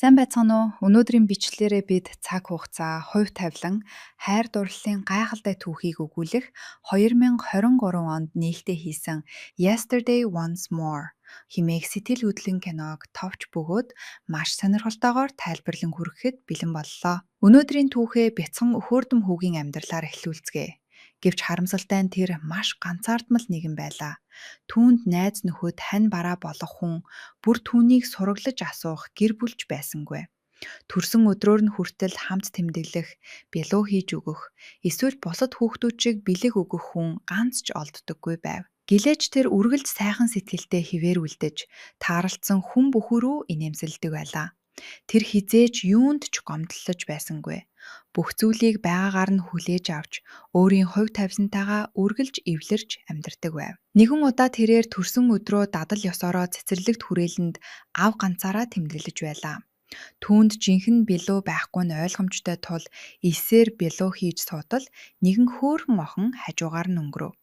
Сайн байцгаана уу? Өнөөдрийн бичлэлээрээ бид цаг хугацаа, хувь тавилан, хайр дурлалын гайхалтай түүхийг өгүүлэх 2023 онд нээлттэй хийсэн Yesterday Once More хэмээх сэтгэл хөдлөн киног товч бөгөөд маш сонирхолтойгоор тайлбарлан хүргэхэд бэлэн боллоо. Өнөөдрийн түүхээ бяцхан өхөөрдөм хүүгийн амьдралаар эхлүүлцгээе. Гэвч харамсалтай нь тэр маш ганцаардмал нэгэн байлаа. Түүнд найз нөхөд хань бараа болох хүн бүр түүнийг сураглаж асуух гэр бүлч байсангүй. Төрсөн өдрөөр нь хүртэл хамт тэмдэглэх, бялуу хийж өгөх, эсвэл бусад хүүхдүүд шиг бэлэг өгөх хүн ганц ч олддоггүй байв. Гэлээч тэр үргэлж сайхан сэтгэлтэй хിവэр үлдэж, тааралцсан хүн бүхүүрүү инээмсэлдэг байлаа. Тэр хизээж юунд ч гомдлож байсангүй. Бүх зүйлийг байгаагаар нь хүлээж авч, өөрийн хувь тавьсантайгаа үргэлж эвлэрч амьдардаг байв. Нэгэн удаа тэрээр төрсөн өдрөө дадал ёсороо цэцэрлэгт хүрээлэнд ав ганцаараа тэмдэглэж байлаа. Түүнд жинхэнэ бэлүү байхгүй нь ойлгомжтой тул элсээр бэлүү хийж суудал нэгэн хөөрхөн охин хажуугаар нь өнгөрөв.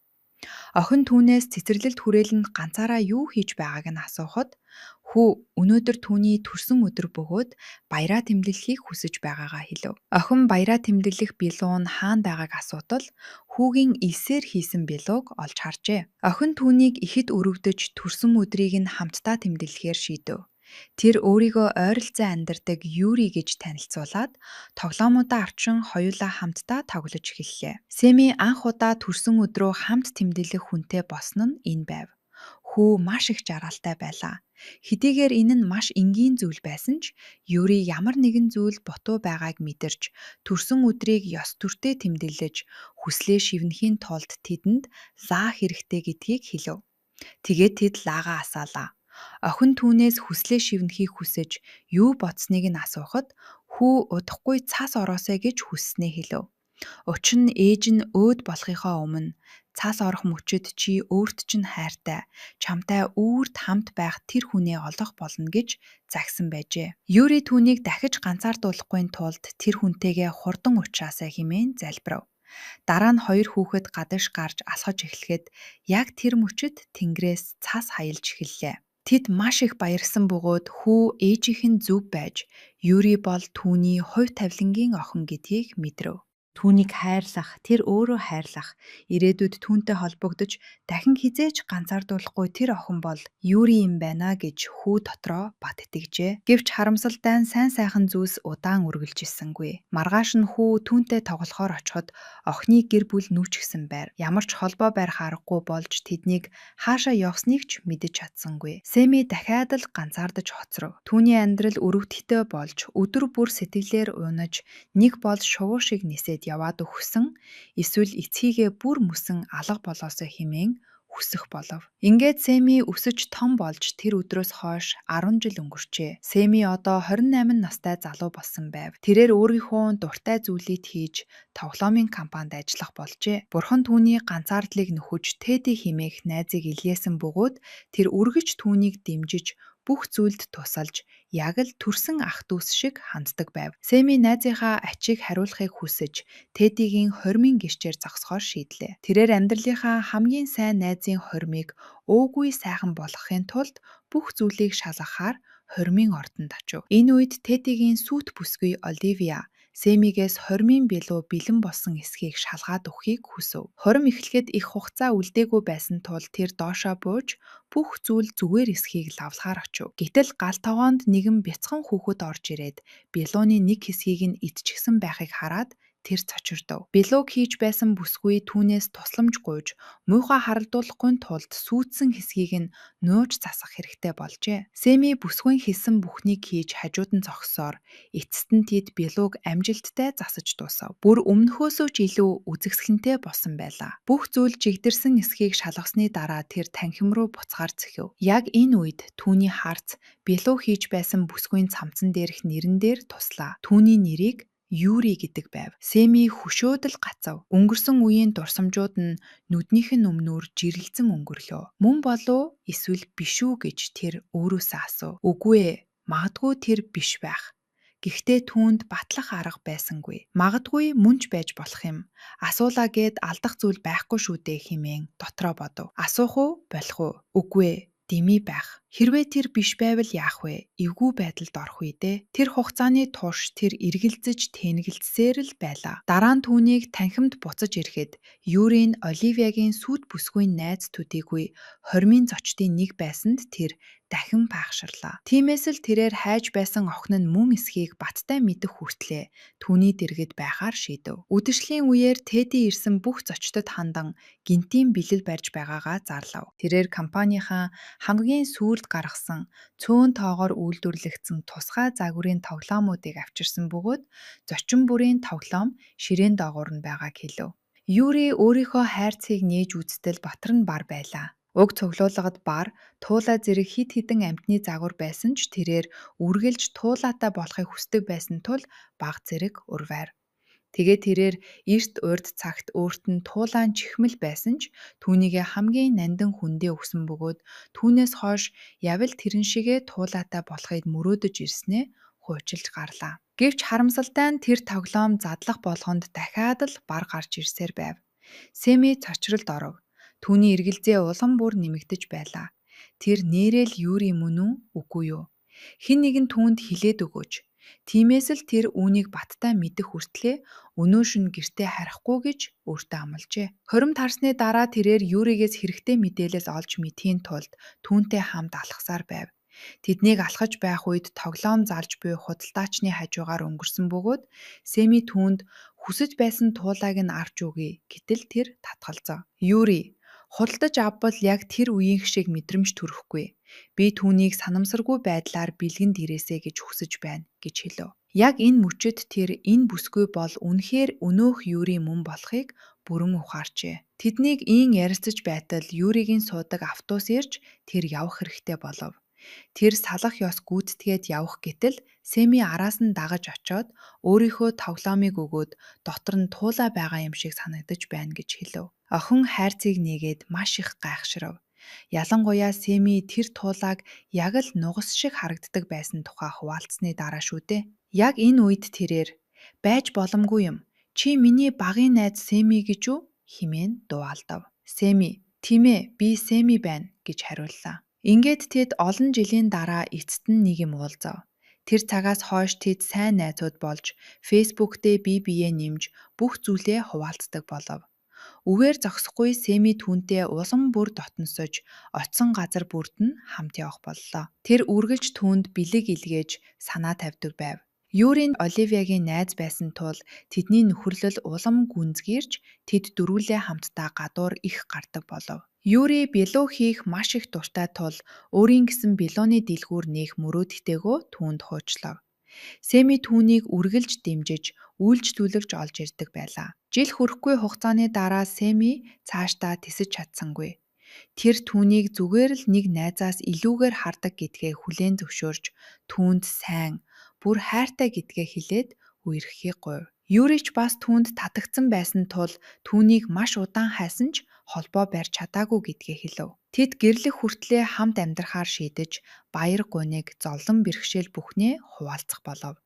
Охин түүнээс цэцэрлэгт хүрээлэнд ганцаараа юу хийж байгааг нь асуухад хүү өнөөдөр түүний төрсөн өдөр бөгөөд баяраа тэмдэглэхийг хүсэж байгаагаа хэлв. Охин баяраа тэмдэглэх бэлуу нь хаана байгааг асуутал хүүгийн элсээр хийсэн бэлууг олж харжээ. Охин түүнийг ихэд өрөвдөж төрсөн өдрийг нь хамтдаа тэмдэглэхээр шийдэв. Тэр өөрийгөө ойролцоо амьдардаг Юри гэж танилцуулаад тоглоомуудаа авчин хоёулаа хамтдаа тоглож эхэллээ. Сэми анх удаа төрсөн өдрөө хамт тэмдэглэх хүнтэй босон нь энэ байв. Хүү маш их жаргалтай байлаа. Хэдийгээр энэ нь маш энгийн зүйл байсан ч Юри ямар нэгэн зүйл ботуу байгааг мэдэрч төрсөн өдрийг ёс төртэй тэмдэглэж хүслээ шивнэхийн тулд тэдэнд лаа хэрэгтэй гэдгийг хэлв. Тэгээд тэд лаагаа асаалаа. Охин түүнээс хүслээ шивнэхийг хүсэж юу бодсныг нь асуухад хүү удахгүй цас ороосэй гэж хүсснээ хэлв. Учир нь ээж нь өөд болохынхоо өмнө цас орох мөчөд чи өөрт чинь хайртай, чамтай үүрт хамт байх тэр хүнээ олох болно гэж загсан байжээ. Юри түүнийг дахиж ганцаардуулахгүй тулд тэр хүнтэйгээ хурдан уулзаасай хэмээн залбирав. Дараа нь хоёр хүүхэд гадагш гарч алхаж эхлэхэд яг тэр мөчөд тэнгэрээс цас хаялж эхэллээ. Тэд маш их баярсан бөгөөд хүү ээжийнх нь зүв байж, Юри бол түүний хувь тавилангийн охин гэдгийг мэдрэв. Түүнийг хайрлах, тэр өөрөө хайрлах, ирээдүйд түүнтэй холбогдож дахин хизээч ганцаардуулахгүй тэр охин бол Юри юм байна гэж хүү дотроо бат итгэжээ. Гэвч харамсалтай нь сайн сайхан зүйлс удаан үргэлж ирсэнгүй. Маргааш нь хүү түүнтэй тоглохоор очиход охины гэр бүл нүүчгсэн байр. Ямар ч холбоо барих аргагүй болж тэднийг хаашаа явсныг ч мэдэж чадсангүй. Сэми дахиад л ганцаардаж хоцров. Түүний амьдрал өрөвдөлтөй болж өдөр бүр сэтгэлээр унаж нэг бол шувуу шиг нисээд яваад өгсөн эсвэл эцгийгээ бүр мөсөн алга болоосоо хэмээн хүсэх болов. Ингээд Сэми өсөж том болж тэр өдрөөс хойш 10 жил өнгөрчээ. Сэми одоо 28 настай залуу болсон байв. Тэрээр өөрийнхөө дуртай зүйлийг хийж тоглоомын компанид ажиллах болжээ. Бурхан түүний ганцаардлыг нөхөж Теди хэмээх найзыг илгээсэн бөгөөд тэр үргэлж түүнийг дэмжиж бүх зүйлд тусалж яг л төрсөн ах дүүс шиг ханддаг байв. Сэми найзынхаа ачийг хариулахыг хүсэж Тедигийн хормын гэрчээр зогсохоор шийдлээ. Тэрээр амьдралынхаа хамгийн сайн найзын хормыг уугүй сайхан болгохын тулд бүх зүйлийг шалгахаар хормын ордонд очив. Энэ үед Тедигийн сүйт бүсгүй Оливия Сэмигээс хормын бэлүү бэлэн болсон эсхийг шалгаад өгөхийг хүсв. Хором эхлэхэд их хугацаа үлдээгүй байсан тул тэр доошоо бууж бүх зүйл зүгээр эсхийг лавлахаар очив. Гэтэл гал тогоонд нэгэн бяцхан хүүхэд орж ирээд бэлууны нэг хэсгийг нь идчихсэн байхыг хараад тэр цочирдов. Бэлууг хийж байсан бүсгүй түүнээс тусламж гуйж муухай харалдуулахгүй тулд сүйдсэн хэсгийг нь нууж засах хэрэгтэй болжээ. Сэми бүсгүйн хийсэн бүхнийг хийж хажууд нь зогссоор эцэст нь тэд бэлууг амжилттай засаж дуусав. Бүр өмнөхөөсөө ч илүү үзэгсэлэнтэй болсон байлаа. Бүх зүйл жигдэрсэн эсхийг шалгасны дараа тэр танхим руу буцахаар зэхив. Яг энэ үед түүний харц бэлуу хийж байсан бүсгүйн цамцан дээрх нэрэн дээр туслаа. Түүний нэрийг Юри гэдэг байв. Сэми хөшөөд л гацав. Өнгөрсөн үеийн дурсамжууд нь нүднийх нь өмнөр жирэлзэн өнгөрлөө. Мөн болов эсвэл биш үү гэж тэр өөрөөсөө асуув. Үгүй ээ, магадгүй тэр биш байх. Гэхдээ түүнд батлах арга байсангүй. Магадгүй мөнч байж болох юм. Асуулаа гээд алдах зүйл байхгүй шүү дээ хэмээн дотроо бодов. Асуух уу, болох уу? Үгүй ээ. дэмий байх. Хэрвээ тэр биш байвал яах вэ? Эвгүй байдалд орох үедээ тэр хугацааны турш тэр эргэлзэж тэнэгэлзсээр л байлаа. Дараа нь түүнийг танхимд буцаж ирэхэд Юрийн Оливиягийн сүйт бүсгүйн найз төдийгүй хормын зочдын нэг байсанд тэр дахин баахширлаа. Тиймээс л тэрээр хайж байсан охин нь мөн эсхийг баттай мэдэх хүртлээр түүний дэргэд байхаар шийдэв. Үдэшлийн үеэр Теди ирсэн бүх зочдод хандан гинтийн бэлэл барьж байгаагаа зарлав. Тэрээр компанийн хамгийн сүүлд гаргасан цөөн тоогоор үйлдвэрлэгдсэн тусгай загварын тоглоомуудыг авчирсан бөгөөд зочин бүрийн тоглоом ширээн доогуур нь байгааг хэлв. Юри өөрийнхөө хайрцгийг нээж үзтэл Батар нь бар байлаа. Уг цуглуулгад бар, туулаа зэрэг хид хідэн амьтны загвар байсан ч тэрээр үргэлж туулаатай болохыг хүсдэг байсан тул бага зэрэг урвайр. Тэгээд тэрээр эрт урд цагт өөрт нь туулаан чихмэл байсан ч түүнийгээ хамгийн нандин хүндээ өгсөн бөгөөд түүнээс хойш явл тэрэн шигээ туулаатай болохыг мөрөөдөж ирснээ хуучилж гарлаа. Гэвч харамсалтай нь тэр тоглоом задлах болгонд дахиад л бар гарч ирсээр байв. Сэми цочролд оров. Түүний эргэлзээ улам бүр нэмэгдэж байлаа. Тэр нээрэл Юри мөн үү, үгүй юу? Хэн нэгэн түүнд хэлээд өгөөч. Тиймээс л тэр үүнийг баттай мэдэх хүртлээр өнөө шөнө гэртээ харихгүй гэж өөртөө амлажээ. Хорим тарсны дараа тэрээр Юригээс хэрэгтэй мэдээлэл олж мэдхийн тулд түүнтэй хамт алхасаар байв. Тэднийг алхаж байх үед тоглоом залж буй худалдаачны хажуугаар өнгөрсөн бөгөөд Сэми түүнд хүсэж байсан туулайг нь авч өгье гэтэл тэр татгалзав. Юри худалдаж авбал яг тэр үеийн шиг мэдрэмж төрөхгүй. Би түүнийг санамсаргүй байдлаар бэлгэнд ирээсэ гэж хүсэж байна гэж хэлв. Яг энэ мөчөд тэр энэ бүсгүй бол үнэхээр өнөөх Юри мөн болохыг бүрэн ухаарчээ. Тэднийг ийн ярилцаж байтал Юригийн суудаг автобус ирж тэр явах хэрэгтэй болов. Тэр салах ёс гүйцэтгээд явах гэтэл Сэми араас нь дагаж очоод өөрийнхөө тоглоомыг өгөөд дотор нь туулаа байгаа юм шиг санагдаж байна гэж хэлв. Охин хайрцгийг нээгээд маш их гайхширв. Ялангуяа Сэми тэр туулааг яг л нугас шиг харагддаг байсан тухай хуваалцсны дараа шүү дээ. Яг энэ үед тэрээр байж боломгүй юм. Чи миний багын найз Сэми гэж үү? Хэмээн дуу алдав. Сэми, тийм ээ, би Сэми байна гэж хариуллаа. Ингээд тэд олон жилийн дараа эцэст нь нэг юм уулзав. Тэр цагаас хойш тэд сайн найзууд болж Facebook дээр бие биеэ нэмж бүх зүйлээ хуваалцдаг болов. Үгээр зогсохгүй Сэми түүнтэй улам бүр дотносож очсон газар бүрд нь хамт явах боллоо. Тэр үргэлж түүнд бэлэг илгээж санаа тавьдаг байв. Юрийн Оливиягийн найз байсан тул тэдний нөхөрлөл улам гүнзгийрч тэд дөрвөлээ хамтдаа гадуур их гардаг болов. Юри бэлүү хийх маш их дуртай тул өөрийн гэсэн бэлууны дэлгүүр нээх мөрөөдтэйгөө түүнд хуучлав. Сэми түүнийг үргэлж дэмжиж, үйлчлүүлэгч олж ирдэг байлаа. Жил хүрэхгүй хугацааны дараа Сэми цаашдаа тисэж чадсангүй. Тэр түүнийг зүгээр л нэг найзаас илүүгээр хардаг гэдгээ хүлээн зөвшөөрж, түүнд сайн, бүр хайртай гэдгээ хэлээд үерххийг гуйв. Юрич бас түүнд татагдсан байсан тул түүнийг маш удаан хайсан ч холбоо барьж чадаагүй гэдгээ хэлв. Тэд гэрлэх хүртлээр хамт амьдрахаар шийдэж, баяр гуниг золлон бэрхшээл бүхнээ хуваалцах болов.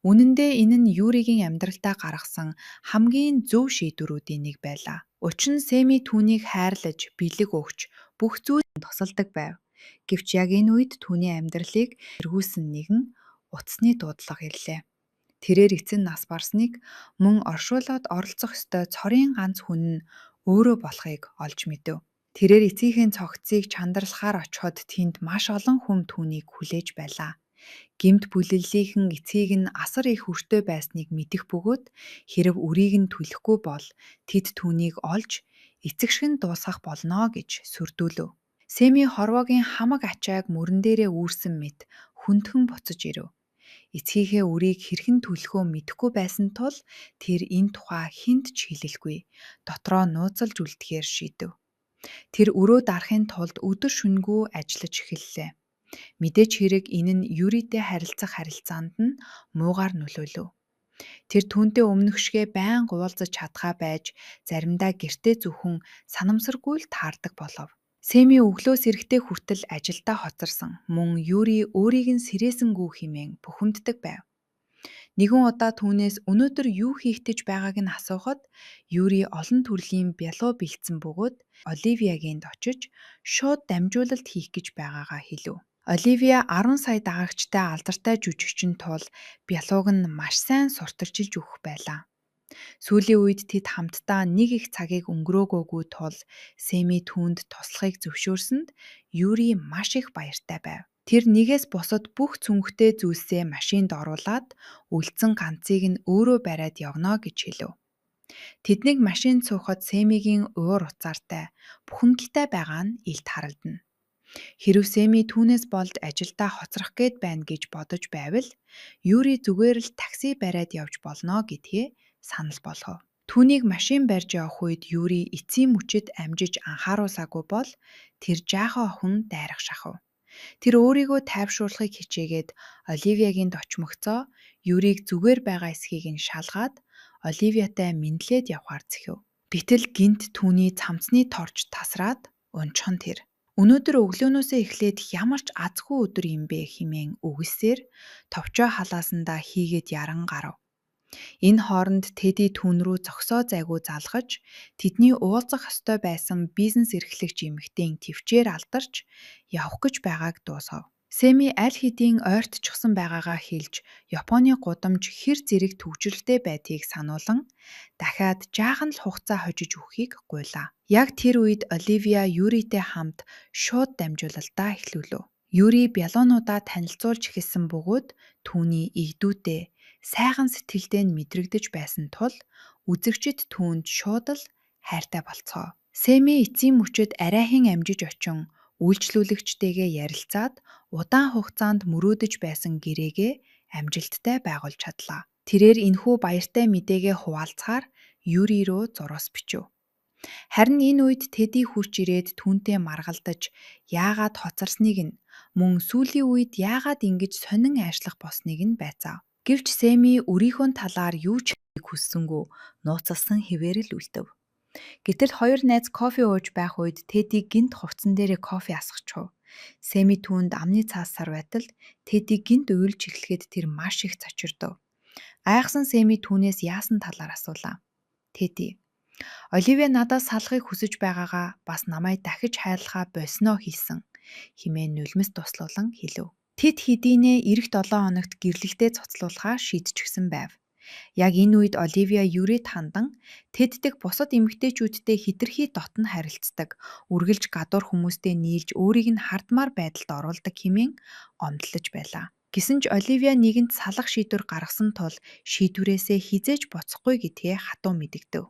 Үнэн дээр энэ нь Юригийн амьдралтаа гаргасан хамгийн зөв шийдвэрүүдийн нэг байлаа. Учир нь Сэми түүнийг хайрлаж, бэлэг өгч, бүх зүйлд тусалдаг байв. Гэвч яг энэ үед түүний амьдралыг эргүүлсэн нэгэн утасны дуудлага ирлээ. Тэрээр эцэн нас барсныг мөн оршуулад оролцох ёстой цорын ганц хүн нь өөрөө болохыг олж мэдэв. Тэрээр эцгийнхээ цогцыг чандралахаар очиход тэнд маш олон хүм түүнийг хүлээж байлаа. Гэмт бүлэглийнхэн эцгийг нь асар их өртөө байсныг мэдэх бөгөөд хэрв үрийг нь түлхэхгүй бол тэд түүнийг олж эцэгшин дуусгах болно гэж сүрдүүлв. Сэми хорвоогийн хамаг ачааг мөрөн дээрээ үүрсэн мэт хүндхэн буцаж ирэв. Эцгийнхээ үрийг хэрхэн түлхөө мэдэхгүй байсан тул тэр энэ тухай хэнд ч хэлэлгүй. Дотроо нууцлж үлдэхээр шийдэв. Тэр өрөө дарахын тулд өдөр шөнөгүй ажиллаж эхэллээ. Мэдээж хэрэг энэ нь Юритэй харилцах харилцаанд нь муугаар нөлөөлөв. Тэр түүнтэй өмнөхшгээ байнга уулзаж чадхаа байж заримдаа гэртээ зөвхөн санамсаргүй л таардаг болов. Сэми өглөөс эрэхтэй хүртэл ажилдаа хоцорсон. Мөн Юри өөрийг нь сэрээсэнгүү хэмээн бухимддаг байв. Нэгэн удаа түүнээс өнөөдөр юу хийгдэж байгааг нь асуухад Юри олон төрлийн бялуу бэлдсэн бөгөөд Оливиягийн очиж шууд дамжуулалт хийх гэж байгаагаа хэлв. Оливия 10 сая дагагчтай алдартай жүжигчин тул бялууг нь маш сайн сурталчилж өгөх байлаа. Сүүлийн үед тэд хамтдаа нэг их цагийг өнгөрөөгөөгүй тул Сэми түүнд туслахыг зөвшөөрсөнд Юри маш их баяртай байв. Тэр нэгээс бусад бүх цүнхтэй зүйлсээ машинд оруулаад үлдсэн ганцыг нь өөрөө бариад явна гэж хэлв. Тэднийг машинд суухад Сэмигийн уур уцаартай бухимдалтай байгаа нь илт харагдана. Хэрэв Сэми түүнээс болж ажилдаа хоцрох гээд байна гэж бодож байвал Юри зүгээр л такси бариад явж болно гэдгээ санал болгов. Түүнийг машин барьж явах үед Юри эцсийн мөчөд амжиж анхааруулсаагүй бол тэр жаахан охин дайрах шахав. Тэр өөрийгөө тайвшруулахыг хичээгээд Оливиягийн очмогцоо Юрийг зүгээр байгаа эсхийг нь шалгаад Оливиятай мэдлээд явхаар зэхив. Битэл гинт түүний цамцны торч тасраад унчхан тэр. Өнөөдөр өглөөнөөсөө эхлээд ямар ч азгүй өдөр юм бэ хэмээн үгсээр товчоо халаасандаа хийгээд яран гарав. Энэ хооронд Теди түүн рүү зогсоо зайгүй залгаж тэдний уулзах ёстой байсан бизнес эрхлэгч эмэгтэйн төвчээр алдарч явах гэж байгааг дуусгав. Сэми аль хэдийн ойртчихсан байгаагаа хэлж Японы гудамж хэр зэрэг төвчрэлтэй байдгийг сануулan дахиад жаахан л хугацаа хожиж өгөхийг гуйлаа. Яг тэр үед Оливия Юритэй хамт шууд дамжуулалтаа эхлүүлв. Юри бялуунуудаа танилцуулж эхэлсэн бөгөөд түүний игдүүтэй сайхан сэтгэлдээ нь мэдрэгдэж байсан тул үзэгчид түүнд шууд л хайртай болцгоо. Сэми эцсийн мөчөд арайхан амжиж очин үйлчлүүлэгчтэйгээ ярилцаад удаан хугацаанд мөрөөдөж байсан гэрээгээ амжилттай байгуулж чадлаа. Тэрээр энэхүү баяртай мэдээгээ хуваалцахаар Юри рүү зурвас бичв. Харин энэ үед Теди хурж ирээд түүнтэй маргалдаж яагаад хоцорсныг нь мөн сүүлийн үед яагаад ингэж сонин айшлах болсныг нь байцаав. Гэвч Сэми өрийнхөө талаар юу ч хэлхийг хүссэнгүй нууцлсан хэвээр л үлдэв. Гэтэл хоёр найз кофе ууж байх үед Теди гинт хувцсан дээрээ кофе асгачихв. Сэми түүнд амны цаассаар байтал Теди гинт уйлж эхлэхэд тэр маш их цочирдов. Гайхсан Сэми түүнээс яасан талаар асуулаа. Теди: Оливия надаас салахыг хүсэж байгаагаа бас намайг дахиж хайрлахаа болсноо хийсэн хэмээн нулимс туслуулан хэлв. Тэд хэдийнэ эх 7 хоногт гэрлэлтэд цуцлуулахаа шийдчихсэн байв. Яг энэ үед Оливия Юрид хандан тэд дэх бусад эмэгтэйчүүдтэй хэтэрхий дотн харилцдаг, үргэлж гадуур хүмүүстэй нийлж өөрийг нь хардмаар байдалд оруулдаг хэмээн гомдлож байлаа. Гэсэн ч Оливия нэгэнт салах шийдвэр гаргасан тул шийдвэрээсээ хизээж буцахгүй гэдгээ хатуу мэдэгдэв.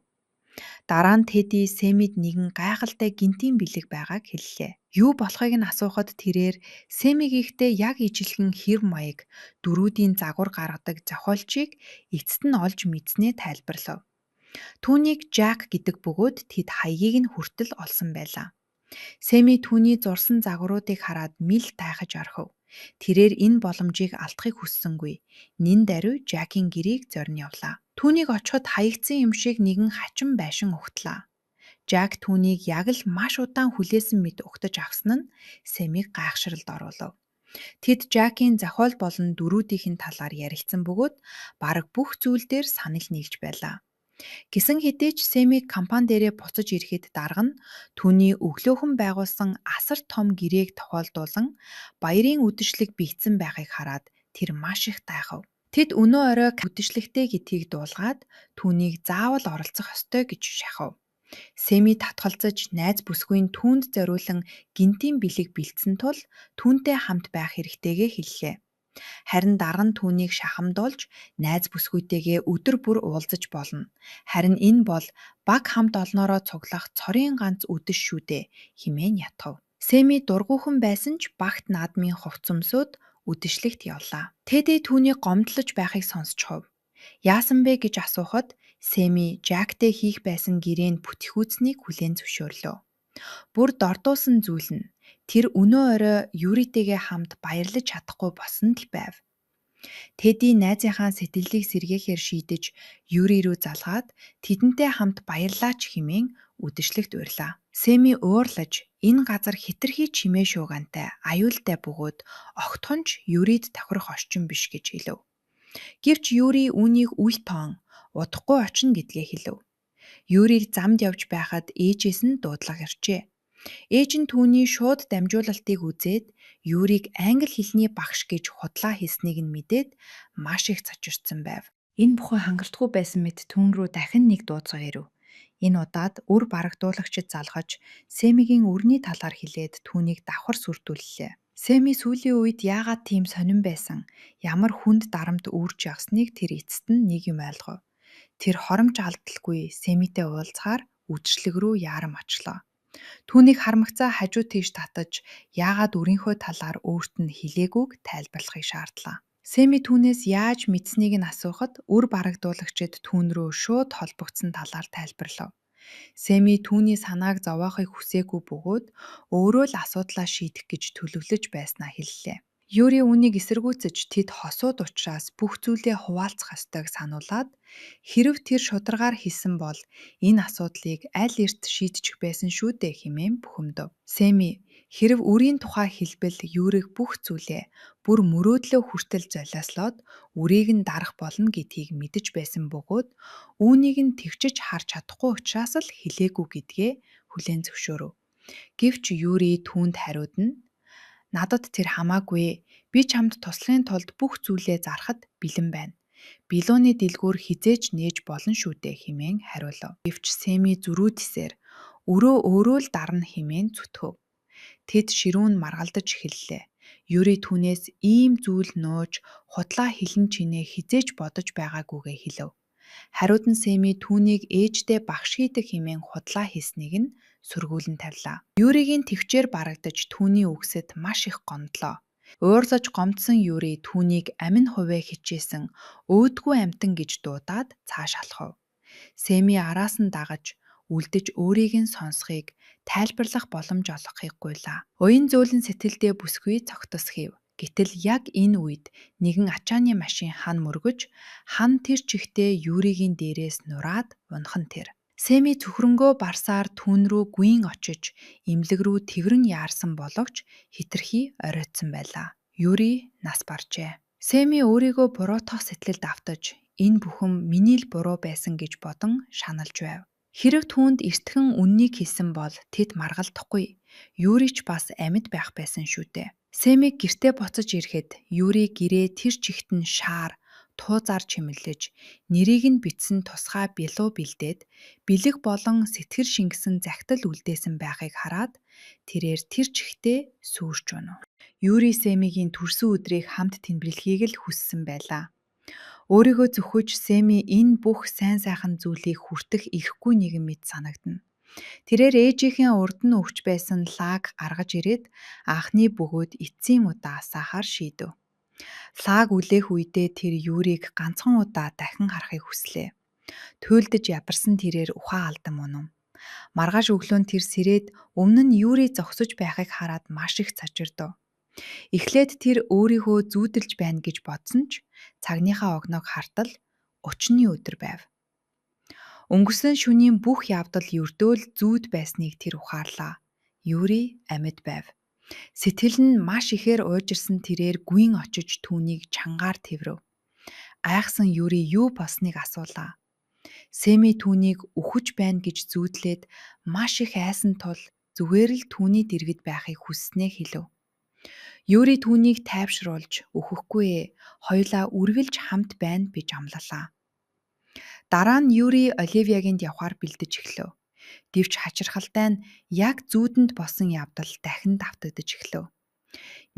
Дараа нь Теди Сэмид нэгэн гайхалтай гинтийн бэлэг байгааг хэллээ. Юу болохыг нь асуухад тэрээр Сэмигийнхтэй яг ижилхэн хэв маяг дөрүүдийн загвар гаргадаг зохиолчийг эцэст нь олж мэдснээ тайлбарлав. Түүнийг Жак гэдэг бөгөөд тэд хаягийг нь хүртэл олсон байлаа. Сэми түүний зурсан загваруудыг хараад мэл тайхаж орхив. Тэрээр энэ боломжийг алдахыг хүссэнгүй. Нин даруй Жакийн гэрээг зорин явлаа. Түүнийг очиход хаягдсан юм шиг нэгэн хачин байшин ухтлаа. Жак түүнийг яг л маш удаан хүлээсэн мэт угтаж авсан нь Сэмиг гайхшралд оруулав. Тэд Жакийн зохиол болон дөрүүдийн талаар ярилцсан бөгөөд бараг бүх зүйл дээр санал нийлж байлаа. Гэсэн хэдий ч Сэмиг компани дээрээ буцаж ирэхэд дарга нь түүний өглөөхөн байгуулсан асар том гэрээг тохиолдуулан баярын үдэшлэг бийцсэн байхыг хараад тэр маш их гайхав. Тэд өнөө орой үдэшлэгтэй гэдгийг дуулгаад түүнийг заавал оролцох ёстой гэж шахав. Сэми татгалзаж найз бүсгүйн түүнд зориулан гинтийн бэлэг бэлдсэн тул түүнтэй хамт байх хэрэгтэйгээ хэллээ. Харин дарга нь түүнийг шахамдуулж найз бүсгүйтэйгээ өдөр бүр уулзаж болно. Харин энэ бол баг хамт олноороо цуглах цорын ганц үдэш шүү дээ хэмээн ятгав. Сэми дургүйхэн байсан ч багт наадмын хувц өмсөд үдэшлэгт явлаа. Теди түүнийг гомдлож байхыг сонсчихов. Яасан бэ гэж асуухад Сэми Жактэй хийх байсан гэрээн бүтэхүүцнийг хүлээн зөвшөөрлөө. Бүр дордуусан зүйл нь тэр өнөө орой Юритэйгээ хамт баярлаж чадахгүй болсон л байв. Теди найзынхаа сэтгэлийг сэргээхээр шийдэж Юри рүү залгаад тэдэнтэй хамт баярлаач хэмээн үдэшлэгт урьлаа. Сэми уурлаж энэ газар хэтэрхий чимээ шуугантай, аюултай бөгөөд огтхонч Юрид тохирох орчин биш гэж хэлв. Гэвч Юри үүнийг үл тоон удахгүй очно гэдгээ хэлв. Юрийг замд явж байхад ээжээс нь дуудлага иржээ. Ээж нь түүний шууд дамжуулалтыг үзээд Юрийг англи хэлний багш гэж худлаа хийснийг нь мэдээд маш их цочирдсан байв. Энэ бүхэн хангалтгүй байсан мэт түүн рүү дахин нэг дууцгаа ирэв. Энэ удаад үр барагдуулагчид залгаж Сэмигийн өрний талаар хэлээд түүнийг давхар сүрдүүллээ. Сэми сүүлийн үед яагаад тийм сонирн байсан, ямар хүнд дарамт үүрч явсныг тэр эцэст нь нэг юм ойлгов. Тэр хоромж алдалгүй Сэмитэй уулзахаар үдшилэг рүү яарам очлоо. Түүнийг хармагцаа хажуу тийш татаж яагаад өрийнхөө талаар өөрт нь хэлээгүйг тайлбарлахыг шаардлаа. Сэми түүнээс яаж мэдсэнийг нь асуухад үр барагдуулагчид түүн рүү шууд холбогдсон талаар тайлбарлав. Сэми түүний санааг зовоохыг хүсээгүй бөгөөд өөрөө л асуудлаа шийдэх гэж төлөвлөж байснаа хэллээ. Юри үүнийг эсэргүүцэж тэд хосууд учраас бүх зүйлээ хуваалцах ёстойг сануулад хэрэв тэр шударгаар хэлсэн бол энэ асуудлыг аль эрт шийдчих байсан шүү дээ хэмээн бухимдав. Сэми хэрэв үрийн тухай хэлбэл Юриг бүх зүйлээ бүр мөрөөдлөө хүртэл золиослоод үрийг нь дарах болно гэдгийг мэдэж байсан бөгөөд үүнийг нь тэгчж харж чадахгүй учраас л хэлээгүй гэдгээ хүлээн зөвшөөрөв. Гэвч Юри түүнд хариуд нь надад тэр хамаагүй. Би чамд туслахын тулд бүх зүйлээ зарахад бэлэн байна. Билууны дэлгүүр хизээж нээж болно шүү дээ хэмээн хариулав. Гэвч Сэми зөрүүдсээр өрөө өөрөө л дарна хэмээн зүтгэв. Тэд ширүүн маргалдаж эхэллээ. Юри түүнээс ийм зүйл нууж худлаа хэлэн чинээ хизээж бодож байгаагүйгээ хэлв. Хариуд нь Сэми түүнийг ээждээ багш хийдэг хэмээн худлаа хийснийг нь сургуулн тавилаа. Юригийн төвчээр барагдаж түүний үгсэд маш их гомдлоо. Уурлаж гомдсон Юри түүнийг амин хувиа хичээсэн өөдгүй амтан гэж дуудаад цааш алхав. Сэми араас нь дагаж үлдэж өөрийг нь сонсхийг тайлбарлах боломж олгохыг гуйлаа. Уян зөөлөн сэтгэлдээ бүсгүй цогтос хийв. Гэтэл яг энэ үед нэгэн ачааны машин хан мөргөж хан тэр чигтээ Юригийн дээрээс нураад унхан тэр. Сэми цөхрөнгөө барсаар түүн рүү гүйн очиж имлэг рүү тэрэн яарсан боловч хитрхи оройтсон байлаа. Юри нас баржээ. Сэми өөрийгөө буруутгах сэтгэлд автаж энэ бүхэн миний л буруу байсан гэж бодон шаналж байв. Хэрэг түүнд эртхэн үннийг хэлсэн бол тэд маргалдахгүй. Юри ч бас амьд байх байсан шүү дээ. Сэми гэртээ буцаж ирэхэд Юри гэрээ тэр чигт нь шаар туузаар чимэглэж нэрийг нь бичсэн тусгай бэлуу бэлдээд бэлэг болон сэтгэл шингэсэн захидал үлдээсэн байхыг хараад тэрээр тэр чигтээ сүрч унав. Юри Сэмигийн төрсөн өдрийг хамт тэмдэглэхийг л хүссэн байлаа. Өөрийгөө зөвхөж Сэми энэ бүх сайн сайхан зүйлийг хүртэх ирэхгүй нэгэн мэт санагдана. Тэрээр ээжийнхэн урд нь өвч байсан лаг гаргаж ирээд анхны бөгөөд эцсийн удаа асаахаар шийдэв. Лаг үлээх үедээ тэр Юрийг ганцхан удаа дахин харахыг хүслээ. Туйлдж ядарсан тэрээр ухаан алдан унав. Маргааш өглөө тэр сэрээд өмнө нь Юри зогсож байхыг хараад маш их цочирдов. Эхлээд тэр өөрийгөө зүүдэлж байна гэж бодсон ч цагныхаа огноог хартал өчний өдөр байв. Өнгөрсөн шөнийн бүх явдал ердөөл зүүд байсныг тэр ухаарлаа. Юри амьд байв. Сэтгэл нь маш ихээр уужирсан тэрээр гүйн очиж түүнийг чангаар тэврэв. Айхсан Юри юу болсныг асуулаа. Сэми түүнийг үхэж байна гэж зүүдлээд маш их айсан тул зүгээр л түүний дэргэд байхыг хүсснээ хэлв. Юри түүнийг тайвшруулж өөхөхгүй ээ, хоёулаа үргэлж хамт байна гэж амлалаа. Дараа нь Юри Оливиягийн явахаар бэлдэж эхлэв. Гэвч хачирхалтай нь яг зүүдэнд болсон явдал дахин давтагдаж эхлэв.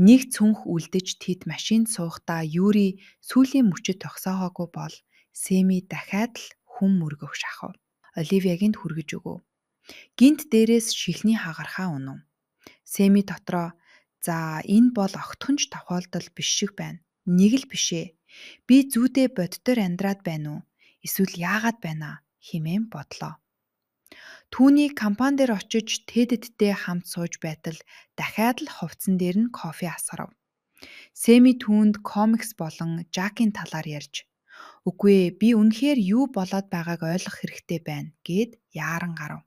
Нэг цүнх үлдэж тэд машинд суухдаа Юри сүүлийн мөчөд тогсоогоогүй бол Сэми дахиад л хүн мөргөх шахав. Оливиягийн хүргэж өгөв. Гинт дээрээс шихний хагархаа унав. Сэми дотроо за энэ бол огтхонч тохиолдол биш шиг байна. Нэг л бишээ. Би зүүдээ боддоор амьдраад байна уу? Эсвэл яагаад байна хэмээн бодлоо. Түүний компани дээр очиж Тэддтэй хамт сууж байтал дахиад л хувцсан дээр нь кофе асгарав. Сэми түүнд комикс болон Жакийн талаар ярьж "Үгүй ээ, би үнэхээр юу болоод байгааг ойлгох хэрэгтэй байна" гэд яаран гарав.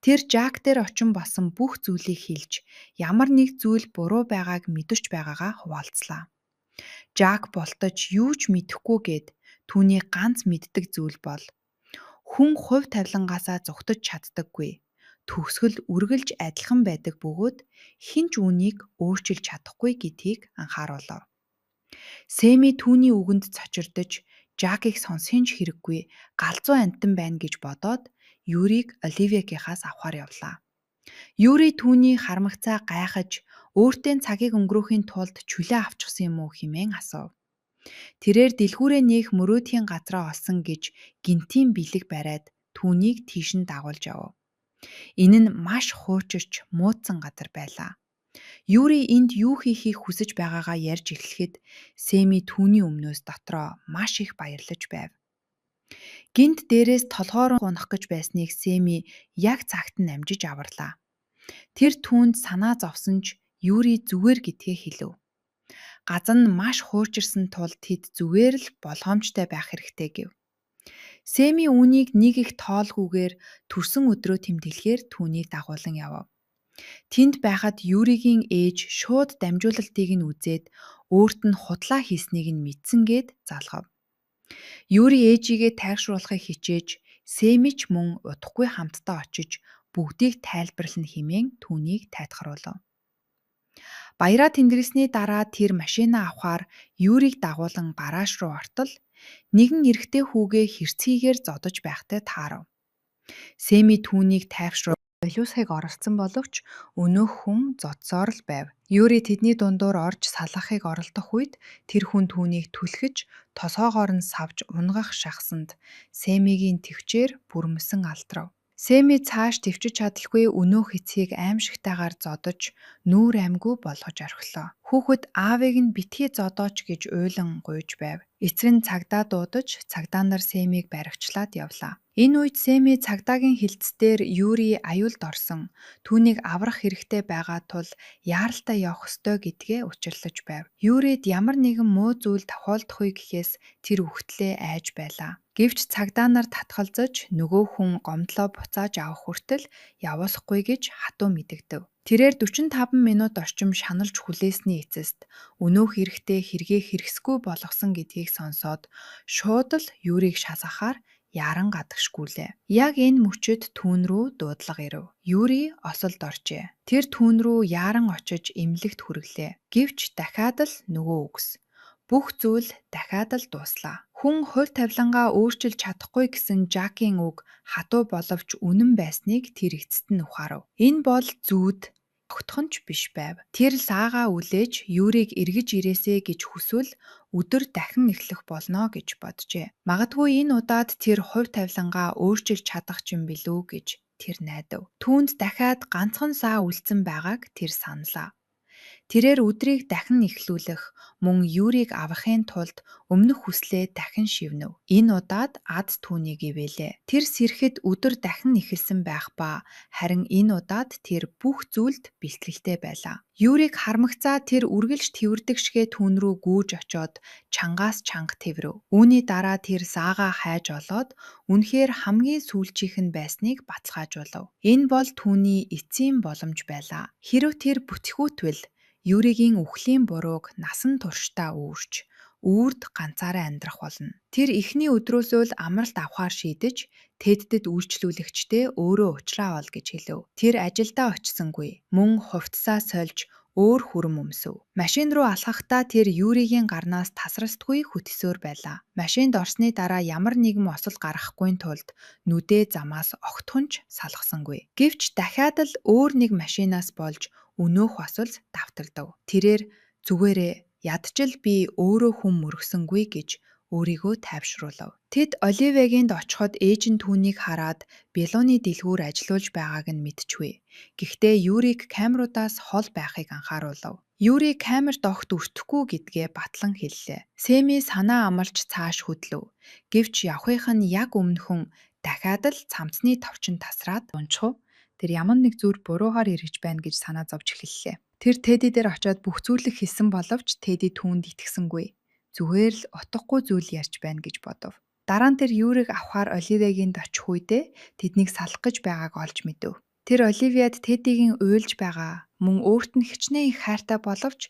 Тэр Жак дээр очин болсон бүх зүйлийг хэлж ямар нэг зүйл буруу байгааг мэдэрч байгаагаа хуваалцлаа. Жак болтож юу ч мэдэхгүй гэд түүний ганц мэддэг зүйл бол хүн хувь тавилангаасаа зугтаж чаддаггүй. Төгсгөл үргэлж адилхан байдаг бөгөөд хэн ч үүнийг өөрчилж чадахгүй гэдгийг анхааруулав. Сэми түүний үгэнд цочирдож Жакийг сонсхийн ч хэрэггүй галзуу амьтан байна гэж бодоод Юрийг Оливиагийнхаас авахар явлаа. Юри түүний хармагцаа гайхаж өөртөө цагийг өнгөрөөхийн тулд чүлээ авчихсан юм уу хэмээн асуув. Тэрээр дэлгүүрээ нээх мөрөөдхийн газраа олсон гэж гинтийн бэлэг бариад түүнийг тийш нь дагуулж явав. Энэ нь маш хуучирч муудсан газар байлаа. Юри энд юу хийхийг хүсэж байгаагаа ярьж эхлэхэд Сэми түүний өмнөөс дотроо маш их баярлаж байв. Гинт дээрээс толгоор унах гэж байсныг Сэми яг цагт нь амжиж аварлаа. Тэр түүнд санаа зовсон ч Юри зүгээр гэдгээ хэлв. Газан нь маш хуучирсан тул тэд зүгээр л болгоомжтой байх хэрэгтэй гэв. Сэми үүнийг нэг их тоолгүйгээр төрсөн өдрөө тэмдэглэхээр түүнийг дагуулan явав. Тэнд байхад Юригийн ээж шууд дамжуулалтыг нь үзээд өөрт нь худлаа хийснийг нь мэдсэнгээд залгав. Юри ээжигээ тайвшруулахыг хичээж Сэми ч мөн удахгүй хамтдаа очиж бүгдийг тайлбарлана хэмээн түүнийг тайтгаруулав. Баяраа тэндэглэсний дараа тэр машинаа авахаар Юрийг дагуулan гараж руу ортол нэгэн эрэгтэй хүүгээ хэрцгийгээр зодож байхтай таарав. Сэми түүнийг тайвшруулж солиусхийг оролцсон боловч өнөөх хүн зодсоор л байв. Юри тэдний дундуур орж салгахыг оролдох үед тэр хүн түүнийг түлхэж тосоогоор нь савж унгах шахсанд Сэмигийн төвчээр бүрмэсэн алдрав. Сэми цааш төвчж чадалгүй өнөөх эцгийг аимшигтайгаар зодож нүүр амьгүй болгож орхилоо. Хүүхэд аавыг нь битгий зодооч гэж уйлан гуйж байв. Эцэг нь цагдаа дуудаж цагдаанаар Сэмиг баривчлаад явлаа. Энэ үед Сэми цагдаагийн хилцээр Юри аюулд орсон. Түүнийг аврах хэрэгтэй байгаа тул яаралтай явах ёстой гэдгээ учирлаж байв. Юрид ямар нэгэн муу зүйл тохиолдохгүй гэхээс тэр үхтлээ айж байлаа. Гэвч цагдаанаар татгалзаж нөгөө хүн гомдлоо буцааж авах хүртэл явуулахгүй гэж хатуу мэдэгдэв. Тэрээр 45 минут орчим шаналж хүлээсний эцэст өнөөх эрэхтэй хэрэгээ хэрэгсгүй болгосон гэдгийг сонсоод шууд л Юрийг шалгахаар яран гадагшгүйлээ. Яг энэ мөчөд түүн рүү дуудлага ирэв. Юри осолд оржээ. Тэр түүн рүү яран очиж эмнэлэгт хүрэглээ. Гэвч дахиад л нөгөө үгс. Бүх зүйл дахиад л дууслаа. Хүн хувь тавилангаа өөрчилж чадахгүй гэсэн Жакийн үг хатуу боловч үнэн байсныг тэр эцэст нь ухаарав. Энэ бол зүүд тогтхонч биш байв. Тэр саагаа үлээж Юрийг эргэж ирээсэ гэж хүсвэл өдөр дахин эхлэх болно гэж боджээ. Магадгүй энэ удаад тэр хувь тавилангаа өөрчилж чадах юм билүү гэж тэр найдав. Түүнд дахиад ганцхан саа үлдсэн байгааг тэр саналаа. Тэрээр өдрийг дахин эхлүүлэх, мөн Юрийг авахын тулд өмнөх хүслээ дахин шивнэв. Энэ удаад ад түүнийг ивэлээ. Тэр сэрэхэд өдөр дахин эхэлсэн байх ба харин энэ удаад тэр бүх зүйлд бэлтгэлтэй байлаа. Юрийг хармагцаа тэр үргэлж тэвэрдэг шигэ түүн рүү гүйж очоод чангаас чанга тэврэв. Үүний дараа тэр саагаа хайж олоод үнэхээр хамгийн сүүлчийнх нь байсныг бацгаажуулав. Энэ бол түүний эцсийн боломж байлаа. Хэрэв тэр бүтэхүүтвэл Юригийн үхлийн бурууг насан туршдаа үүрч, үрд ганцаараа амьдрах болно. Тэр эхний өдрөөсөө л амралт авахар шийдэж, тэддэд үйлчлүүлэгчдээ өөрөө уучлаа ол гэж хэлв. Тэр ажилдаа очисонгүй, мөн хувцсаа сольж өөр хүрэм өмсөв. Машин руу алхахдаа тэр Юригийн гарнаас тасралтгүй хөтсөөр байлаа. Машинд орсны дараа ямар нэгэн осол гаргахгүй тулд нүдээ замаас огтхонч салгасангүй. Гэвч дахиад л өөр нэг машинаас болж өнөөх осолд давтагдав. Тэрээр зүгээрээ ядчил би өөрөө хүн мөргсөнгүй гэж өөрийгөө тайвшруулав. Тэд Оливиагинд очиход ээж нь түүнийг хараад Белоны дэлгүүр ажилуулж байгааг нь мэдчихвэ. Гэхдээ Юрийг камеруудаас хол байхыг анхааруулав. Юри камерт огт өртөхгүй гэдгээ батлан хэллээ. Сэми санаа амарч цааш хөдлөв. Гэвч явахынх нь яг өмнөхөн дахиад л цамцны товчон тасраад унчхав. Тэр ямар нэг зүйл буруугаар эргэж байна гэж санаа зовж эхэллээ. Тэр Теди дээр очиод бүх зүйлийг хэлсэн боловч Теди түүнд итгэсэнгүй. Зүгээр л утгагүй зүйл ярьж байна гэж бодов. Дараа нь тэр Юрийг авахаар Оливиагинд очих үедээ тэднийг салах гэж байгааг олж мэдэв. Тэр Оливиад Тедигийн уйлж байгаа Мөн өөрт нь хичнээн их хайртай боловч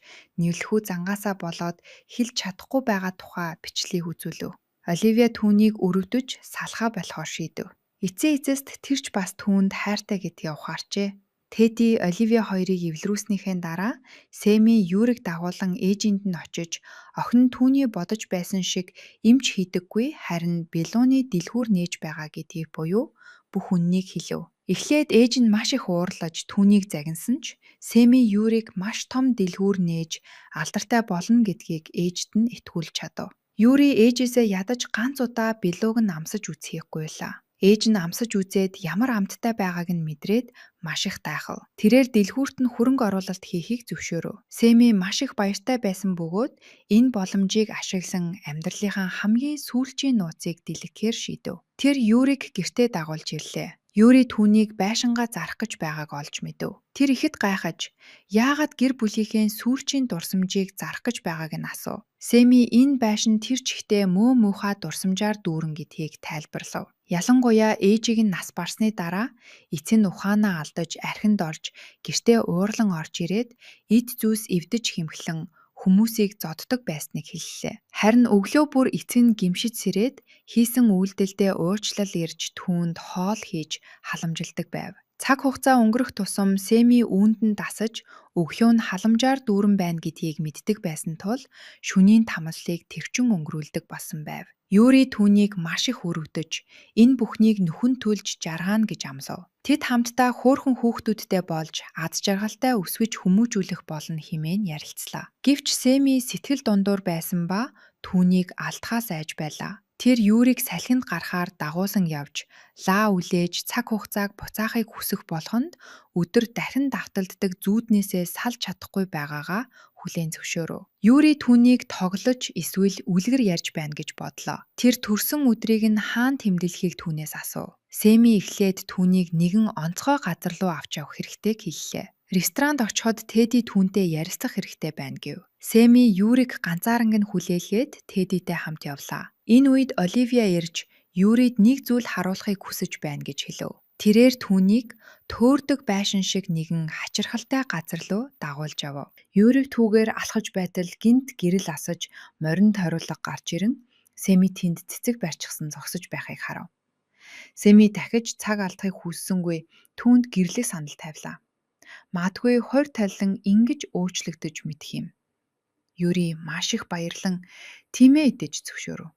нийлхүү зангаасаа болоод хэлж чадахгүй байгаа тухай бичлийг үзүүлв. Оливия түүнийг өрөвдөж салхаа болохоор шийдэв. Эцээ эцэст тэрч бас түүнд хайртай гэдгээ ухаарчээ. Теди Оливия хоёрыг эвлэрүүлснийхээ дараа Сэми Юрийг дагуулan ээжинд нь очиж охин нь түүний бодож байсан шиг эмч хийдэггүй харин Белоны дэлгүүр нээж байгаа гэдгийг буюу бүх үннийг хэлв. Эхлээд ээж нь маш их уурлаж түүнийг загинсан ч Сэми Юрийг маш том дэлгүүр нээж алдартай болно гэдгийг ээжд нь итгүүлж чадав. Юри ээжээсээ ядаж ганц удаа Белог нь амсаж үзхийг гуйлаа. Ээж нь амсаж үзээд ямар амттай байгааг нь мэдрээд маш их гайхав. Тэрээр дэлгүүрт нь хөрөнгө оруулалт хийхийг зөвшөөрөв. Сэми маш их баяртай байсан бөгөөд энэ боломжийг ашиглан амьдралынхаа хамгийн сүүлчийн нууцыг дэлгэхээр шийдэв. Тэр Юрийг гэртээ дагуулж ирлээ. Юри түүнийг байшингаа зарах гэж байгааг олж мэдэв. Тэр ихэд гайхаж, яагаад гэр бүлийнхээ сүүлчийн дурсамжийг зарах гэж байгааг нь асуув. Сэми энэ байшин тэр чигтээ мөө муухай дурсамжаар дүүрэн гэдгийг тайлбарлав. Ялангуяа ээжийг нь нас барсны дараа эцэг нь ухаанаа алдаж архинд орж гэртээ уурлан орж ирээд эд зүйлс эвдэж хэмхлэн хүмүүсийг зоддог байсныг хэллээ. Харин өглөө бүр эцэг нь гимшиж сэрээд хийсэн үйлдэлдээ уучлал ирж түүнд хоол хийж халамжилдаг байв. Цаг хугацаа өнгөрөх тусам Сэми үүнд нь дасаж өглөө нь халамжаар дүүрэн байна гэдгийг мэддэг байсан тул шөнийн тамлалыг тэрчин өнгөрүүлдэг болсон байв. Юри түүнийг маш их өрөвдөж энэ бүхнийг нөхөн төлж жаргаана гэж амлав. Тэд хамтдаа хөөрхөн хүүхдүүдтэй болж аз жаргалтай өсвөж хүмүүжүүлэх болно хэмээн ярилцлаа. Гэвч Сэми сэтгэл дундуур байсан ба түүнийг алдахаас айж байлаа. Тэр Юрийг салхинд гарахаар дагуулсан явж лаа үлээж цаг хугацааг буцаахыг хүсэх болгонд өдөр дахин давталддаг зүүднээсээ салж чадахгүй байгаагаа хүлээн зөвшөөрөв. Юри түүнийг тоглож эсвэл үлгэр ярьж байна гэж бодлоо. Тэр төрсөн өдрийг нь хаан тэмдэглэхийг түүнээс асуув. Сэми эхлээд түүнийг нэгэн онцгой газар руу авч явах хэрэгтэй хэллээ. Ресторанд очиход Теди түүнтэй ярилцах хэрэгтэй байна гэв. Сэми Юрийг ганцаарнг нь хүлээлгээд Тедитэй хамт явлаа. Энэ үед Оливия ирж Юрид нэг зүйл харуулахыг хүсэж байна гэж хэлв. Тэрээр түүнийг төөрдөг байшин шиг нэгэн хачирхалтай газар руу дагуулж явав. Юрийг түүгээр алхаж байтал гинт гэрэл асаж моринд хориулга гарч ирэн Сэми тэнд цэцэг барьчихсан зогсож байхыг харав. Сэми дахиж цаг алдахыг хүссэнгүй түүнд гэрлэх санал тавилаа. Магадгүй хорь таллан ингэж өөрчлөгдөж мэдэх юм. Юри маш их баярлан тиймээ идэж зөвшөөрөв.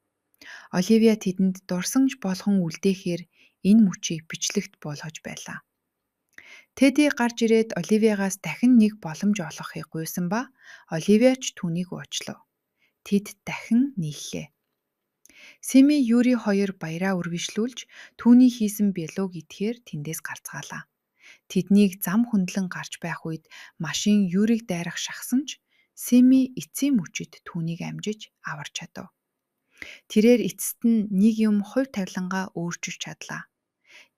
Оливия тэдэнд дурсамж болгон үлдээхээр энэ мөчийг бичлэгт болгож байлаа. Теди гарч ирээд Оливиагаас дахин нэг боломж олгохыг гуйсан ба Оливия ч түүнийг уучлав. Тэд дахин нийллээ. Сэми Юри хоёр баяраа үргэлжлүүлж түүний хийсэн бэлог идэхээр тэндээс гарцгаалаа. Тэднийг зам хөндлөн гарч байх үед машин Юрийг дайрах шахсан ч Сэми эцсийн мөчид түүнийг амжиж аварч чадав. Тэрээр эцэст нь нэг юм хувь тавилангаа өөрчилж чадлаа.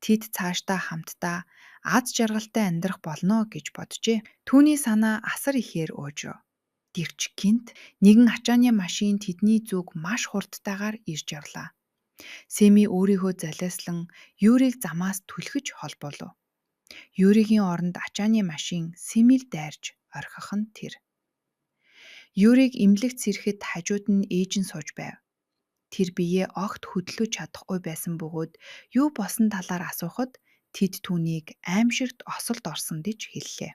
Тэд цаашдаа хамтдаа аз жаргалтай амьдрах болно гэж боджээ. Түүний санаа асар ихээр уужрав. Гэвч гинт нэгэн ачааны машин тэдний зүг маш хурдтайгаар ирж явлаа. Сэми өөрийгөө залиаслан Юрийг замаас түлхэж холбоолов. Юригийн оронд ачааны машин Сэмийг дайрж орхих нь тэр. Юрийг эмнэлэгт сэрэхэд хажууд нь ээж нь сууж байв. Тэр биеэ огт хөдлөж чадахгүй байсан бөгөөд юу болсон талаар асуухад тэд түүнийг аимшигт осолд орсон гэж хэллээ.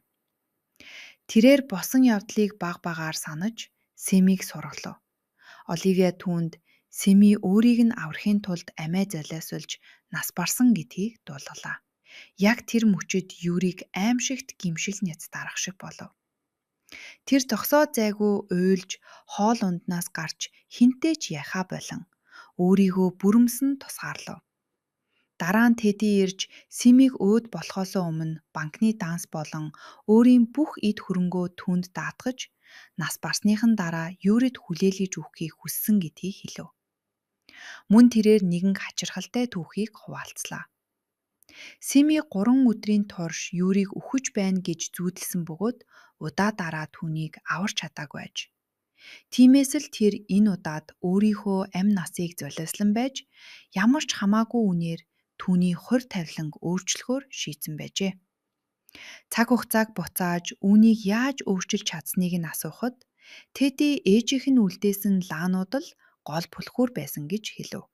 Тэрээр босон явдлыг баг багаар санаж Сэмийг сургалав. Оливия түүнд Сэми өөрийг нь аврахын тулд амиа золиосулж нас барсан гэдгийг дуулгалаа. Яг тэр мөчид Юрийг аимшигт гимшил няц дарах шиг болов. Тэр зогсоо зайгүй уйлж хоол унднаас гарч хинтээ ч яхаа болон өөрийгөө бүрэмсэн тусгаарлав. Дараа нь Теди ирж Сэмийг өөд болохоосоо өмнө банкны данс болон өөрийн бүх эд хөрөнгөө түүнд даатгаж нас барсныхан дараа Юрид хүлээлгэж өгөхийг хүссэн гэдгийг хэлв. Мөн тэрээр нэгэн хачирхалтай түүхийг хуваалцлаа. Сэми 3 өдрийн турш Юрийг үхэж байна гэж зүүдэлсэн бөгөөд удаа дараа түүнийг аварч чадаагүй аж. Тиймээс л тэр энэ удаад өөрийнхөө амь насыг золиослон байж ямар ч хамаагүй үнээр түүний хорь тавиланг өөрчлөхөөр шийдсэн байжээ. Цаг хугацааг буцааж үүнийг яаж өөрчилж чадсныг нь асуухад Теди ээжийнх нь үлдээсэн лаанууд л гол түлхүүр байсан гэж хэлв.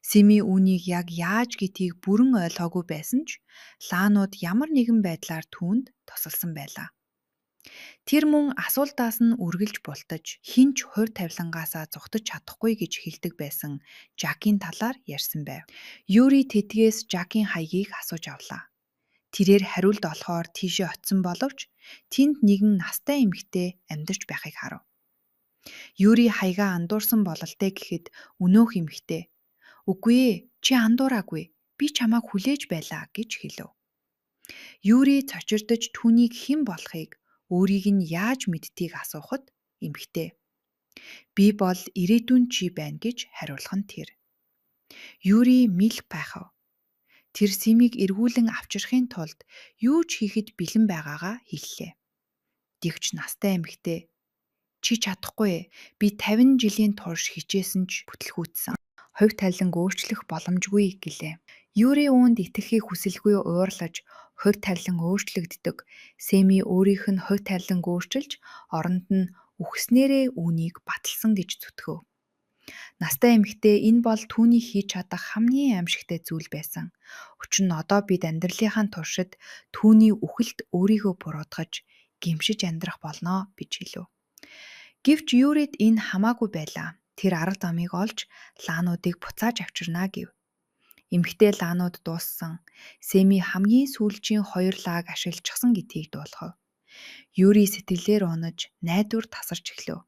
Сими үүнийг яг яаж гэдгийг бүрэн ойлгоогүй байсан ч лаанууд ямар нэгэн байдлаар түүнд тусалсан байлаа. Тэр мөн асуултаас нь үргэлж бултаж хинч хувь тавилангаасаа зугтаж чадахгүй гэж хэлдэг байсан Жакийн талаар ярьсан байв. Юри тэдгээс Жакийн хаягийг асууж авлаа. Тэрээр хариулт олохоор тийшээ очисон боловч тэнд нэгэн настай эмэгтэй амьдарч байхыг харав. Юри хаягаа андуурсан бололтой гэхэд өнөөх эмэгтэй "Үгүй ээ, чи андуураагүй. Би чамайг хүлээж байлаа" гэж хэлв. Юри цочирдож түүнийг хэн болохыг, өөрийг нь яаж мэдтгийг асуухад эмэгтэй "Би бол ирээдүйн чи байна" гэж хариулах нь тэр. Юри мэлх гайхав. Тэр Симийг эргүүлэн авчрахын тулд юу ч хийхэд бэлэн байгаагаа хэллээ. Тэгвч настай эмэгтэй "Чи чадахгүй ээ. Би 50 жилийн турш хичээсэн ч бүтлгүүцсэн. Хувь тавиланг өөрчлөх боломжгүй" гэлээ. Юри үүнд итгэхийг хүсэлгүй уурлаж хувь тавилан өөрчлөгддөг. Семи өөрийнх нь хувь тавиланг өөрчилж оронд нь үхснээрээ үүнийг баталсан гэж зүтгэв. Настай эмэгтэй энэ бол түүний хийж чадах хамгийн аимшигтай зүйл байсан. Учир нь одоо бид амьдралынхаа туршид түүний үхэлд өөрийгөө буруутгаж гэмшиж амьдрах болно гэж хэлв. Гэвч Юрид энэ хамаагүй байлаа. Тэр арга замыг олж лаануудыг буцааж авчирнаа гэв. Эмэгтэй лаанууд дууссан. Семи хамгийн сүүлчийн 2 лааг ашиглчихсан гэдгийг дуулгав. Юри сэтгэлээр унаж найдвар тасарч эхлэв.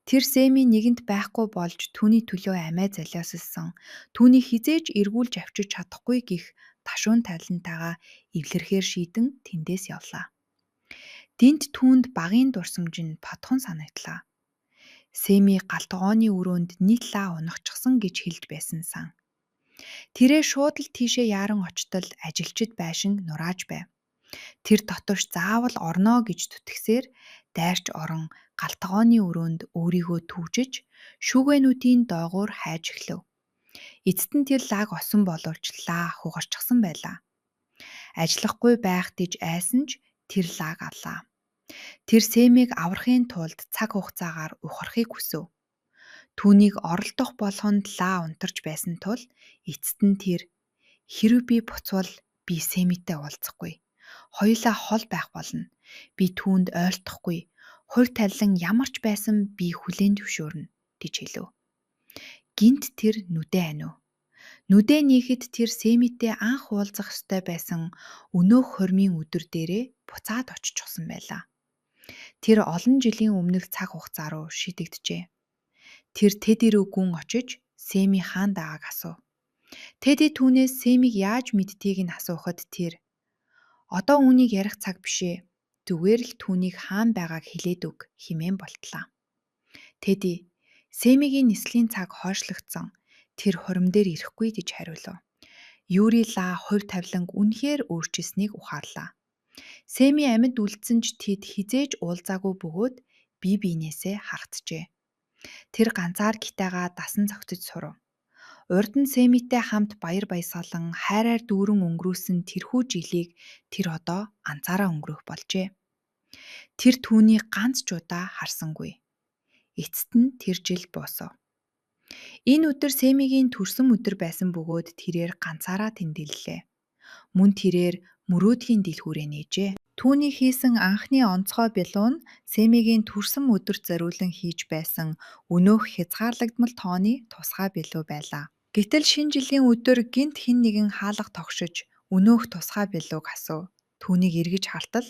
Тэр Семи нэгэнд байхгүй болж түүний төлөө амиа залиасалсан. Түүнийг хизээж эргүүлж авчиж чадахгүй гих ташуун талентайгаа эвлэрхээр шийдэн тэндээс явлаа. Дэнт түүнд багийн дурсамж нь подхон санагдлаа. Семи галтгооны өрөөнд нийт лаа унахчихсан гэж хэлж байсан сан. Тэрээ шууд л тийшээ яаран очтол ажилчид байшин нурааж байв. Тэр дотовч заавал орноо гэж түтгсээр дайрч орон галтгооны өрөөнд өөрийгөө түүжиж шүүгэнүүдийн доогуур хайж эхлэв. Эцэст нь тэр лаг осон боловч лаа хугарчихсан байлаа. Ажиллахгүй байх гэж айсан ч тэр лаг авлаа. Тэр Семиг аврахын тулд цаг хугацаагаар ухрахыг хүсв. Түүнийг оролдох болгонд лаа унтарч байсан тул эцэст нь тэр "Хэрэв би буцвал би Семитэй уулзахгүй. Хоёулаа хол байх болно. Би түүнд ойртохгүй. Хувь тавилан ямар ч байсан би хүлээн зөвшөөрнө" гэж хэлв. Гинт тэр нүдээ анив. Нүдээ нийхэд тэр Семитэй анх уулзах ёстой байсан өнөөх хормын өдөр дээрээ буцаад очихсан байлаа. Тэр олон жилийн өмнөх цаг хугацаа руу шидэгджээ. Тэр Теди рүү гүн очиж Семи хаан байгааг асуув. Теди түүнээс Семиг яаж мэдтгийг нь асуухад тэр "Одоо үүнийг ярих цаг бишээ. Зүгээр л түүнийг хаан байгааг хэлээд өг" хэмээн болтлоо. Теди Семигийн нислийн цаг хойшлогдсон. Тэр хором дээр ирэхгүй гэж хариулв. Юри лаа хувь тавиланг үнэхээр өөрчилснийг ухаарлаа. Семи амьд үлдсэн ч тэд хизээж уулзаагүй бөгөөд бие биенээсээ хагтжээ. Тэр ганцаар гитайгаа дасан зогтож сурав. Урд нь Семитэй хамт баяр баясгалан хайраар дүүрэн өнгөрүүлсэн тэрхүү жилийг тэр одоо анзаараа өнгөрөх болжээ. Тэр түүнийг ганц ч удаа харсангүй. Эцэст нь тэр жил буусав. Энэ өдөр Семигийн төрсөн өдөр байсан бөгөөд тэрээр ганцаараа тэмдэглэлээ. Мөн тэрээр мөрөөдлийн дэлгүүрээ нээжээ. Түүний хийсэн анхны онцгой бялуу нь Семигийн төрсөн өдөрт зориулан хийж байсан өнөөх хязгаарлагдмал тооны тусгай бялуу байлаа. Гэтэл шинэ жилийн өдөр гинт хэн нэгэн хаалга тогшиж өнөөх тусгай бялууг асуув. Түүнийг эргэж хартал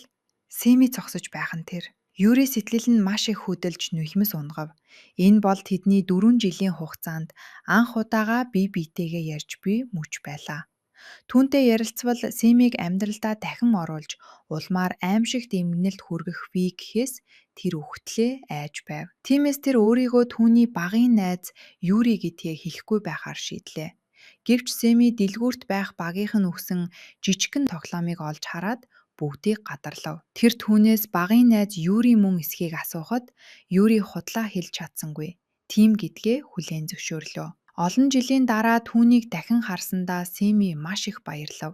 Семи зогсож байх нь тэр. Юри сэтлэл нь маш их хөдөлж нүхмэс унгав. Энэ бол тэдний 4 жилийн хугацаанд анх удаага бие биетэйгээ ярьж буй мөч байлаа. Түүнтэй ярилцвал Семиг амьдралдаа дахин оруулж улмаар аимшигт эмгэнэлт хүргэх бий гэхээс тэр үхтлээ айж байв. Тиймээс тэр өөрийгөө түүний багын найз Юри гэдгээ хэлэхгүй байхаар шийдлээ. Гэвч Семи дэлгүүрт байх багийнх нь өгсөн жижигхэн тоглоомыг олж хараад бүгдийг гадарлав. Тэр түүнээс багын найз Юри мөн эсхийг асуухад Юри худлаа хэлж чадсангүй. Тийм гэдгээ хүлээн зөвшөөрлөө. Олон жилийн дараа түүнийг дахин харсандаа Семи маш их баярлав.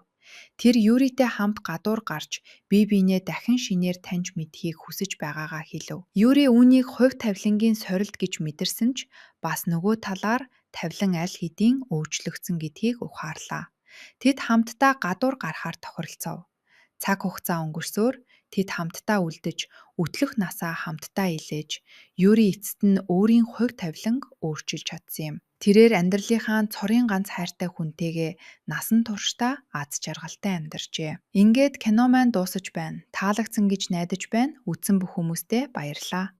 Тэр Юритэй хамт гадуур гарч бие биенээ дахин шинээр таньж мэдхийг хүсэж байгаагаа хэлв. Юри үүнийг хувь тавилангийн сорилт гэж мэдэрсэн ч бас нөгөө талаар тавилан аль хэдийн өөрчлөгдсөн гэдгийг ухаарлаа. Тэд хамтдаа гадуур гарахаар тохиролцов. Цаг хугацаа өнгөрсөөр тэд хамтдаа үлдэж, өтлөх насаа хамтдаа илээж, Юри эцэст нь өөрийн хувь тавиланг өөрчилж чадсан юм. Тэрээр амьдралынхаа цорын ганц хайртай хүнтэйгээ насан туршдаа аз жаргалтай амьдарчээ. Ингээд кино маань дуусаж байна. Таалагдсан гэж найдаж байна. Үзсэн бүх хүмүүстээ баярлалаа.